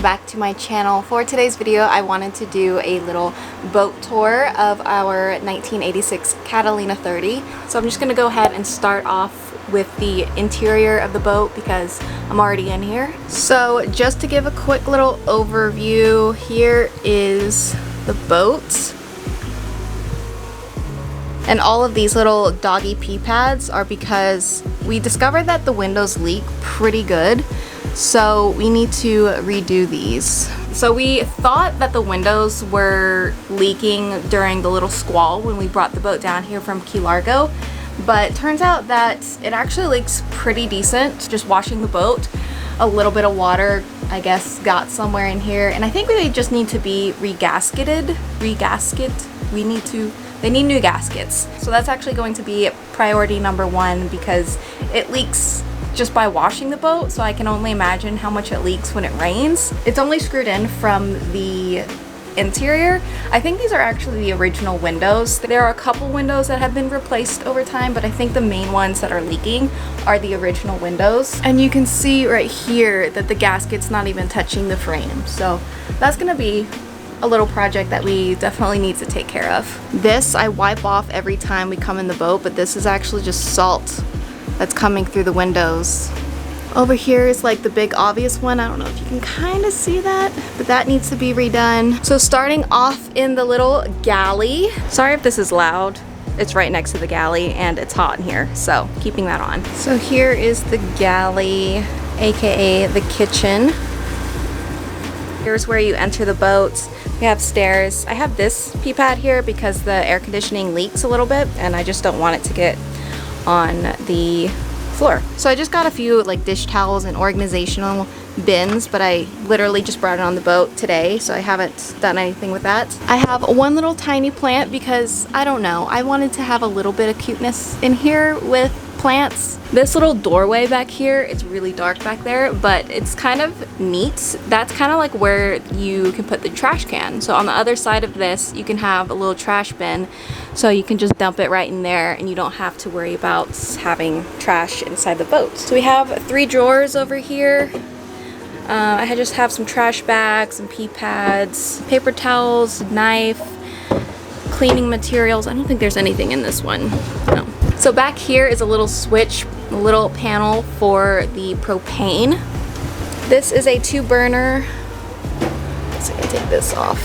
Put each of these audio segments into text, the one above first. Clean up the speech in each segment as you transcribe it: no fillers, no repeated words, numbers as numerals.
welcome back to my channel. For today's video I wanted to do a little boat tour of our 1986 Catalina 30. So I'm just going to go ahead and start off with the interior of the boat because I'm already in here. So just to give a quick little overview, here is the boat. And all of these little doggy pee pads are because we discovered that the windows leak pretty good. So we need to redo these. So we thought that the windows were leaking during the little squall when we brought the boat down here from Key Largo. But it turns out that it actually leaks pretty decent. Just washing the boat, a little bit of water, I guess, got somewhere in here. And I think they just need to be regasketed. They need new gaskets. So that's actually going to be priority number one because it leaks just by washing the boat. So I can only imagine how much it leaks when it rains. It's only screwed in from the interior. I think these are actually the original windows. There are a couple windows that have been replaced over time, but I think the main ones that are leaking are the original windows. And you can see right here that the gasket's not even touching the frame. So that's gonna be a little project that we definitely need to take care of. This I wipe off every time we come in the boat, but this is actually just salt that's coming through the windows. Over here is like the big obvious one. I don't know if you can kind of see that, but that needs to be redone. So starting off in the little galley. Sorry if this is loud. It's right next to the galley and it's hot in here, so keeping that on. So here is the galley, aka the kitchen. Here's where you enter the boat. We have stairs. I have this pee pad here because the air conditioning leaks a little bit and I just don't want it to get on the floor. So I just got a few like dish towels and organizational bins, but I literally just brought it on the boat today, so I haven't done anything with that. I have one little tiny plant because I don't know, I wanted to have a little bit of cuteness in here with plants. This little doorway back here, it's really dark back there, but it's kind of neat. That's kind of like where you can put the trash can. So on the other side of this, you can have a little trash bin, so you can just dump it right in there and you don't have to worry about having trash inside the boat. So we have 3 drawers over here. I just have some trash bags, some pee pads, paper towels, knife, cleaning materials. I don't think there's anything in this one. No. So back here is a little switch, a little panel for the propane. This is a 2-burner. Let's see, I take this off.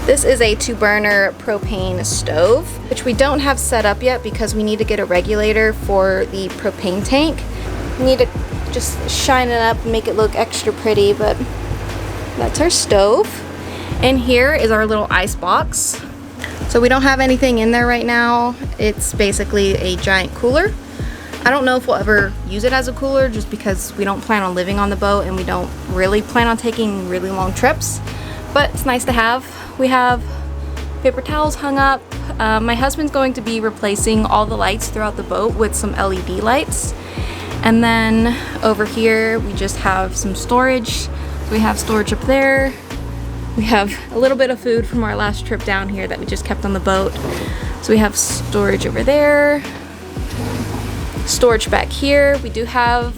This is a 2-burner propane stove, which we don't have set up yet because we need to get a regulator for the propane tank. We need to just shine it up and make it look extra pretty, but that's our stove. And here is our little ice box. So we don't have anything in there right now. It's basically a giant cooler. I don't know if we'll ever use it as a cooler just because we don't plan on living on the boat and we don't really plan on taking really long trips, but it's nice to have. We have paper towels hung up. My husband's going to be replacing all the lights throughout the boat with some LED lights. And then over here we just have some storage. So we have storage up there. We have a little bit of food from our last trip down here that we just kept on the boat. So we have storage over there. Storage back here. We do have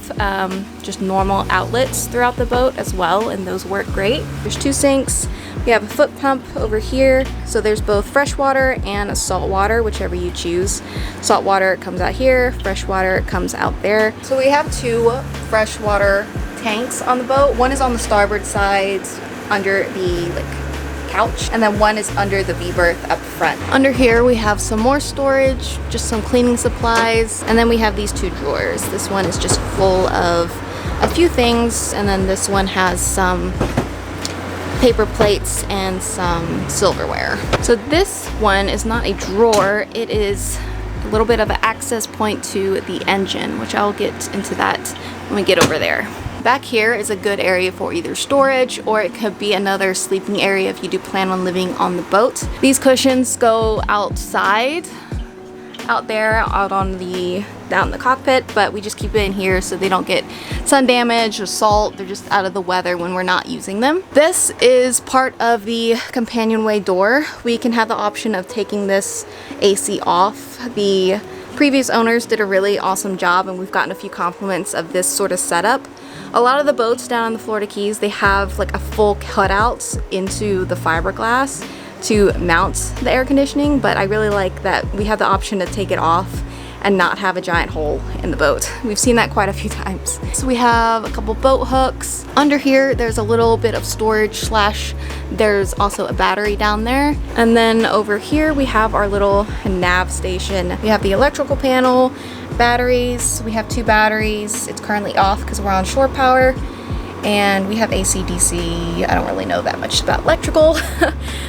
just normal outlets throughout the boat as well, and those work great. There's 2 sinks. We have a foot pump over here. So there's both fresh water and salt water, whichever you choose. Salt water comes out here, fresh water comes out there. So we have 2 freshwater tanks on the boat. One is on the starboard side under the couch, and then one is under the v-berth up front. Under here we have some more storage, just some cleaning supplies, and then we have these 2 drawers. This one is just full of a few things, and then this one has some paper plates and some silverware. So this one is not a drawer, it is a little bit of an access point to the engine, which I'll get into that when we get over there. Back here is a good area for either storage or it could be another sleeping area if you do plan on living on the boat. These cushions go outside, out there, out in the cockpit, but we just keep it in here so they don't get sun damage or salt. They're just out of the weather when we're not using them. This is part of the companionway door. We can have the option of taking this AC off. The previous owners did a really awesome job and we've gotten a few compliments of this sort of setup. A lot of the boats down in the Florida Keys, they have like a full cutout into the fiberglass to mount the air conditioning, but I really like that we have the option to take it off and not have a giant hole in the boat. We've seen that quite a few times. So we have a couple boat hooks. Under here, there's a little bit of storage slash there's also a battery down there. And then over here, we have our little nav station. We have the electrical panel, batteries. We have 2 batteries. It's currently off because we're on shore power. And we have AC, DC. I don't really know that much about electrical.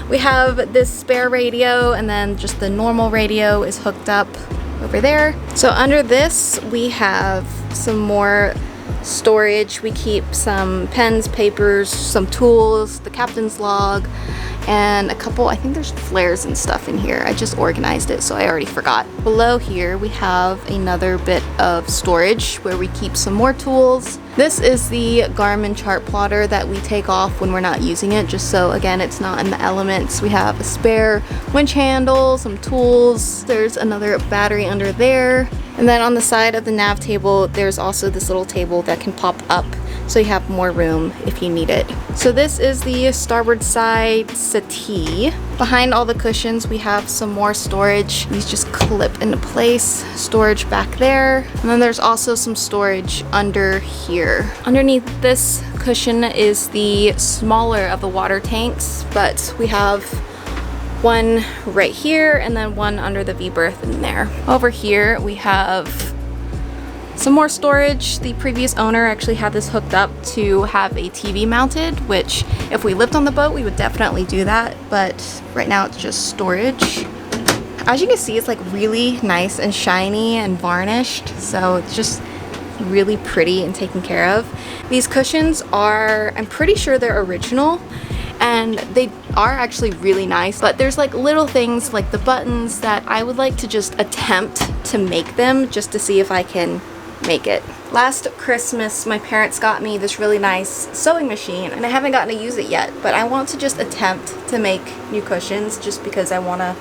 We have this spare radio, and then just the normal radio is hooked up over there. So under this, we have some more storage. We keep some pens, papers, some tools, the captain's log, and a couple, I think there's flares and stuff in here. I just organized it, so I already forgot. Below here, we have another bit of storage where we keep some more tools. This is the Garmin chart plotter that we take off when we're not using it, just so, again, it's not in the elements. We have a spare winch handle, some tools. There's another battery under there. And then on the side of the nav table, there's also this little table that can pop up so you have more room if you need it. So this is the starboard side settee. Behind all the cushions, we have some more storage. These just clip into place. Storage back there. And then there's also some storage under here. Underneath this cushion is the smaller of the water tanks, but we have one right here and then one under the v-berth in there. Over here, we have some more storage. The previous owner actually had this hooked up to have a TV mounted, which if we lived on the boat, we would definitely do that. But right now it's just storage. As you can see, it's like really nice and shiny and varnished. So it's just really pretty and taken care of. These cushions are, I'm pretty sure they're original, and they are actually really nice, but there's like little things like the buttons that I would like to just attempt to make them just to see if I can make it. Last Christmas, my parents got me this really nice sewing machine, and I haven't gotten to use it yet, but I want to just attempt to make new cushions just because I want to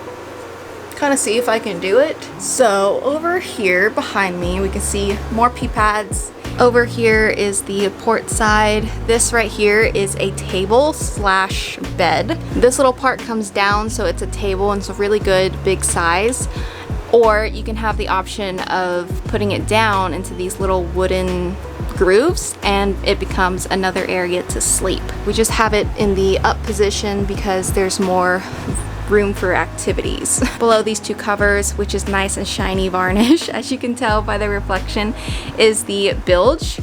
kind of see if I can do it. So over here behind me, we can see more pee pads. Over here is the port side. This right here is a table slash bed. This little part comes down, so it's a table, and it's a really good big size. Or you can have the option of putting it down into these little wooden grooves and it becomes another area to sleep. We just have it in the up position because there's more room for activities. Below these 2 covers, which is nice and shiny varnish, as you can tell by the reflection, is the bilge.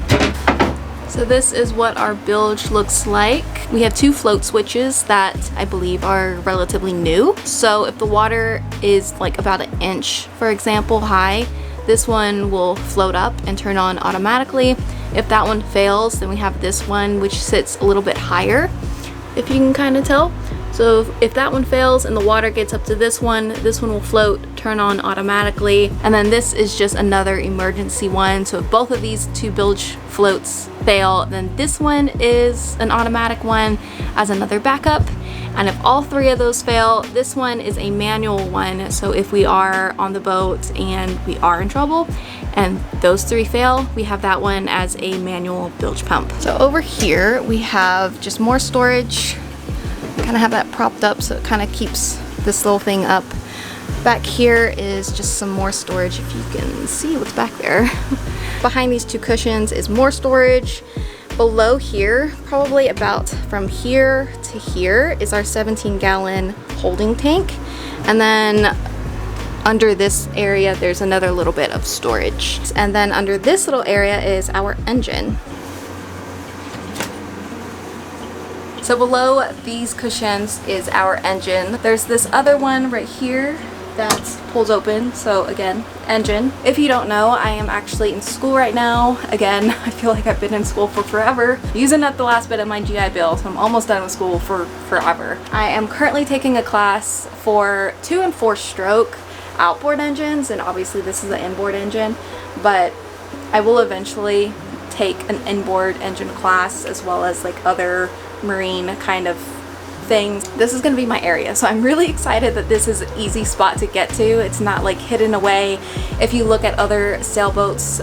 So this is what our bilge looks like. We have 2 float switches that I believe are relatively new. So if the water is like about 1 inch, for example, high, this one will float up and turn on automatically. If that one fails, then we have this one, which sits a little bit higher, if you can kind of tell. So if that one fails and the water gets up to this one will float, turn on automatically. And then this is just another emergency one. So if both of these 2 bilge floats fail, then this one is an automatic one as another backup. And if all 3 of those fail, this one is a manual one. So if we are on the boat and we are in trouble and those 3 fail, we have that one as a manual bilge pump. So over here we have just more storage. Kind of have that propped up so it kind of keeps this little thing up. Back here is just some more storage, if you can see what's back there. Behind these 2 cushions is more storage. Below here, probably about from here to here, is our 17-gallon holding tank. And then under this area, there's another little bit of storage. And then under this little area is our engine. So below these cushions is our engine. There's this other one right here that pulls open. So again, engine. If you don't know, I am actually in school right now. Again, I feel like I've been in school for forever. Using up the last bit of my GI Bill, so I'm almost done with school for forever. I am currently taking a class for 2 and 4 stroke outboard engines, and obviously this is an inboard engine, but I will eventually take an inboard engine class as well as like other marine kind of things. This is gonna be my area, so I'm really excited that this is an easy spot to get to. It's not like hidden away. If you look at other sailboats,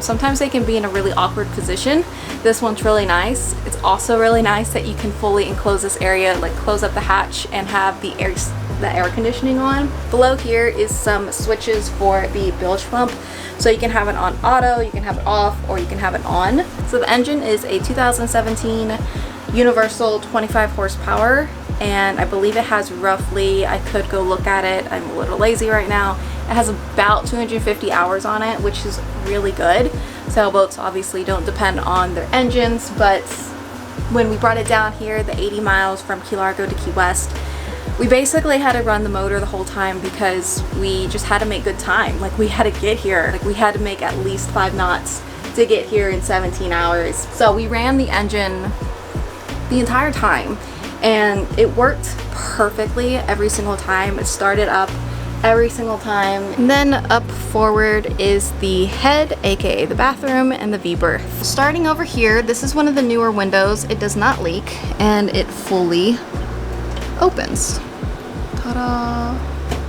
sometimes they can be in a really awkward position. This one's really nice. It's also really nice that you can fully enclose this area, like close up the hatch and have the air conditioning on. Below here is some switches for the bilge pump. So you can have it on auto, you can have it off, or you can have it on. So the engine is a 2017 universal 25 horsepower, and I believe it has roughly, I could go look at it, I'm a little lazy right now, it has about 250 hours on it, which is really good. Sailboats obviously don't depend on their engines, but when we brought it down here, the 80 miles from Key Largo to Key West, we basically had to run the motor the whole time because we just had to make good time. Like, we had to get here, like we had to make at least 5 knots to get here in 17 hours. So we ran the engine the entire time and it worked perfectly every single time. It started up every single time. And then up forward is the head, aka the bathroom, and the v-berth. Starting over here, this is one of the newer windows. It does not leak and it fully opens. Ta-da!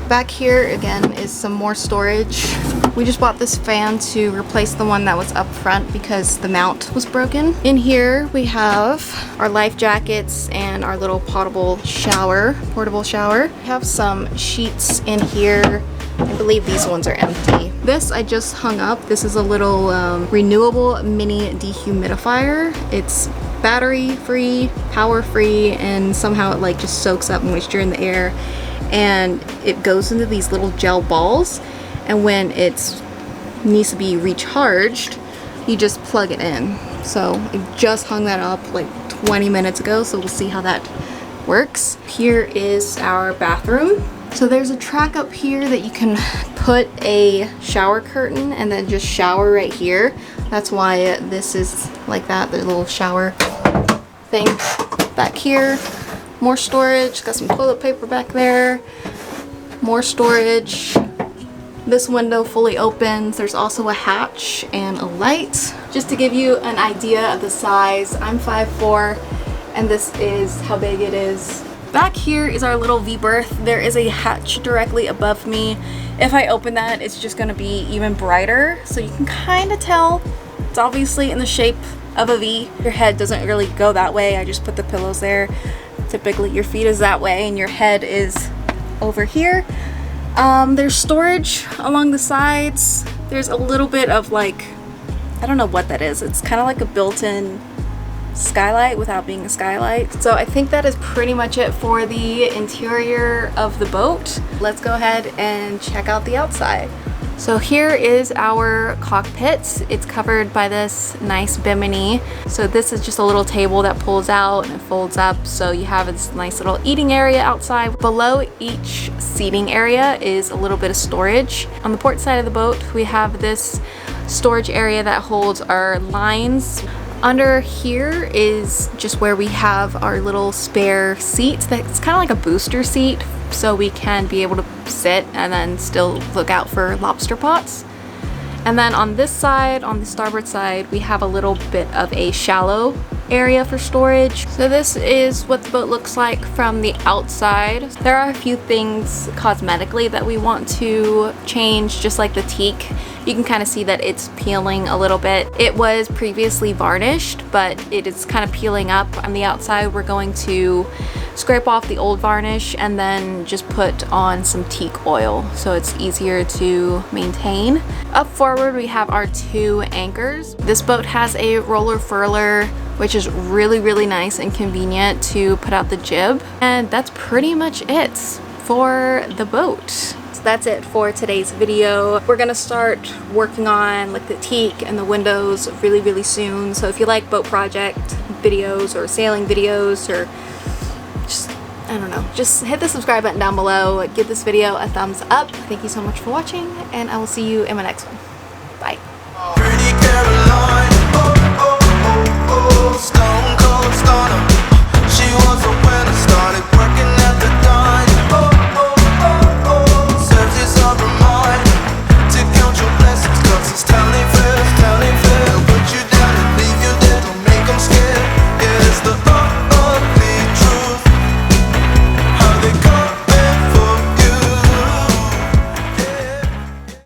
Back here again is some more storage. We just bought this fan to replace the one that was up front because the mount was broken. In here we have our life jackets and our little portable shower. We have some sheets in here. I believe these ones are empty. This I just hung up. This is a little renewable mini dehumidifier. It's battery free, power free, and somehow it like just soaks up moisture in the air, and it goes into these little gel balls, and when it needs to be recharged, you just plug it in. So I just hung that up like 20 minutes ago, so we'll see how that works. Here is our bathroom. So there's a track up here that you can put a shower curtain and then just shower right here. That's why this is like that, the little shower thing. Back here, more storage, got some toilet paper back there, more storage. This window fully opens. There's also a hatch and a light. Just to give you an idea of the size, I'm 5'4", and this is how big it is. Back here is our little v-berth. There is a hatch directly above me. If I open that, it's just gonna be even brighter. So you can kind of tell it's obviously in the shape of a V. Your head doesn't really go that way. I just put the pillows there. Typically your feet is that way and your head is over here. There's storage along the sides. There's a little bit of like, I don't know what that is. It's kind of like a built-in skylight without being a skylight. So I think that is pretty much it for the interior of the boat. Let's go ahead and check out the outside. So here is our cockpit. It's covered by this nice bimini. So this is just a little table that pulls out and it folds up. So you have this nice little eating area outside. Below each seating area is a little bit of storage. On the port side of the boat, we have this storage area that holds our lines. Under here is just where we have our little spare seat. That's kind of like a booster seat, so we can be able to sit and then still look out for lobster pots. And then on this side, on the starboard side, we have a little bit of a shallow area for storage. So this is what the boat looks like from the outside. There are a few things cosmetically that we want to change, just like the teak. You can kind of see that it's peeling a little bit. It was previously varnished, but it is kind of peeling up on the outside. We're going to scrape off the old varnish and then just put on some teak oil so it's easier to maintain. Up forward, we have our 2 anchors. This boat has a roller furler, which is really, really nice and convenient to put out the jib. And that's pretty much it for the boat. So that's it for today's video. We're gonna start working on like the teak and the windows really, really soon. So if you like boat project videos or sailing videos, or just, I don't know, just hit the subscribe button down below. Give this video a thumbs up. Thank you so much for watching, and I will see you in my next one.